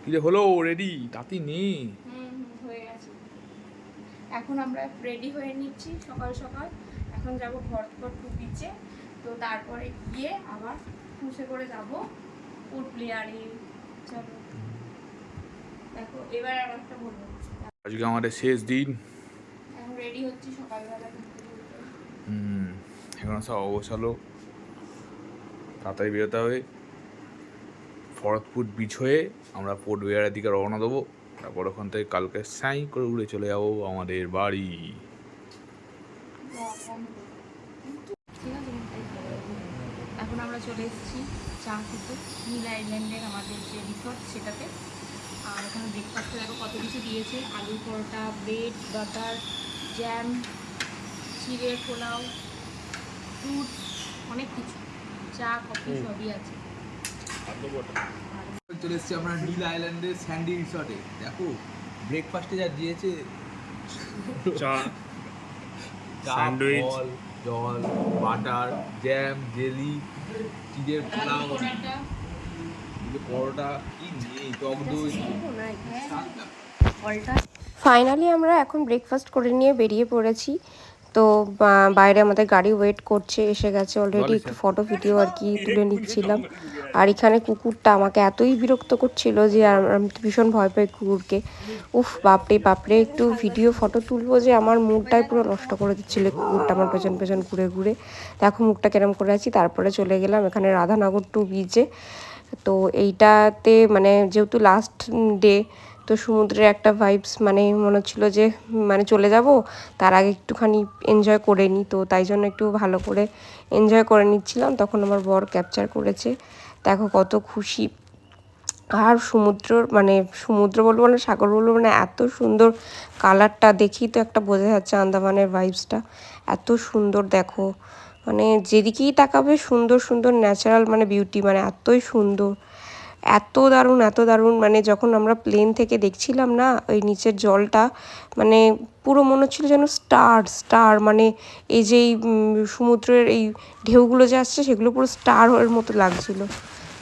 কিরে হলো রেডি তাতি নেই হয়ে গেছে। এখন আমরা রেডি হয়ে নিচ্ছি সকাল সকাল। এখন যাব ভরতপুর টু বিচে। তো তারপরে গিয়ে আবার খুশে করে যাব পোর্ট ব্লেয়ারে। চলো দেখো এবার আর একটা বলবো, আজকে আমাদের শেষ দিন। এখন রেডি হচ্ছি সকালবেলা। এখন সব অবসালো, তাড়াতাড়ি বেরোতে হবে। ভরতপুর বিচ হয়ে আমরা পোর্ট ব্লেয়ারের দিকে রওনা দেবো। তারপর ওখান থেকে কালকে সাই করে উড়ে চলে যাবো আমাদের বাড়ি। এখন আমরা চলে এসেছি চা খেতে নীল আইল্যান্ডের আমাদের যে রিসর্ট সেটাতে। আর ওখানে ব্রেকফাস্টে দেখো কত কিছু দিয়েছে, আলু পরোটা, ব্রেড, বাটার, জ্যাম, চিড়ে পোলাও, ফ্রুট, অনেক কিছু, চা কফি সবই আছে। চলে এসেছি আমরা নীল আইল্যান্ডের স্যান্ডি রিসর্টে। দেখো ব্রেকফাস্টে যা দিয়েছে, চা, স্যান্ডউইচ, জল, বাটার, জ্যাম, জেলি, চিজের পোলাও, পরোটা, কি নেই, টক দই। ফাইনালি আমরা এখন ব্রেকফাস্ট করে নিয়ে বেরিয়ে পড়েছি। তো বাইরে আমাদের গাড়ি ওয়েট করছে, এসে গেছে অলরেডি। একটু ফটো ভিডিও আর কি তুলে নিচ্ছিলাম। আর এখানে কুকুরটা আমাকে এতই বিরক্ত করছিল যে আমি তো ভীষণ ভয় পাই কুকুরকে। উফ বাপরে বাপরে, একটু ভিডিও ফটো তুলবো যে আমার মুডটাই পুরো নষ্ট করে দিচ্ছিল কুকুরটা আমার পেছন পেছন ঘুরে ঘুরে। দেখো মুখটা কেরম করে আছি। তারপরে চলে গেলাম এখানে রাধানগর টু বিচে। তো এইটাতে মানে যেহেতু লাস্ট ডে, তো সমুদ্রের একটা ভাইবস মানে মনে হচ্ছিলো যে মানে চলে যাব, তার আগে একটুখানি এনজয় করে নিই। তো তাই জন্য একটু ভালো করে এনজয় করে নিচ্ছিলাম। তখন আমার বর ক্যাপচার করেছে। দেখো কত খুশি। আর সমুদ্র বলবো না সাগর বলবো না, এত সুন্দর কালারটা দেখেই তো একটা বোঝা যাচ্ছে আন্দামানের ভাইবসটা এত সুন্দর। দেখো মানে যেদিকেই তাকাবে সুন্দর সুন্দর ন্যাচারাল মানে বিউটি, মানে এতই সুন্দর, এত দারুণ এত দারুণ। মানে যখন আমরা প্লেন থেকে দেখছিলাম না ওই নিচের জলটা, মানে পুরো মনে হচ্ছিলো যেন স্টার স্টার, মানে এই যে সমুদ্রের এই ঢেউগুলো যে আসছে সেগুলো পুরো স্টারের মতো লাগছিলো।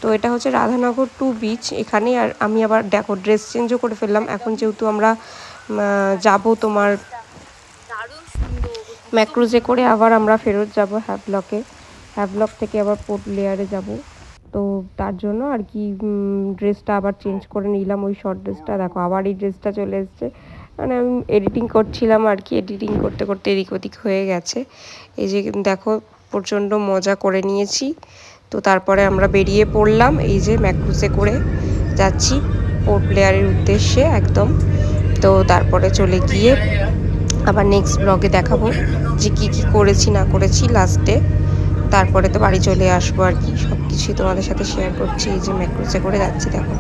তো এটা হচ্ছে রাধানগর টু বিচ এখানে। আর আমি আবার দেখো ড্রেস চেঞ্জও করে ফেললাম এখন, যেহেতু আমরা যাব তোমার ম্যাক্রুজে করে, আবার আমরা ফেরত যাব হ্যাভলক থেকে আবার পোর্ট ব্লেয়ারে যাব। তো তার জন্য আর কি ড্রেসটা আবার চেঞ্জ করে নিলাম, ওই শর্ট ড্রেসটা। দেখো আবার এই ড্রেসটা চলে এসছে, মানে আমি এডিটিং করছিলাম আর কি, এডিটিং করতে করতে এদিক ওদিক হয়ে গেছে। এই যে দেখো প্রচণ্ড মজা করে নিয়েছি। তো তারপরে আমরা বেরিয়ে পড়লাম, এই যে ম্যাক্রুজে করে যাচ্ছি পোর্ট ব্লেয়ারের উদ্দেশ্যে একদম। তো তারপরে চলে গিয়ে আবার নেক্সট ব্লগে দেখাবো যে কী কী করেছি না করেছি লাস্টে। তারপরে তো বাড়ি চলে আসবো আর কি, সব কিছুই তোমাদের সাথে শেয়ার করছি। এই যে ম্যাক্রুজে করে যাচ্ছি দেখো।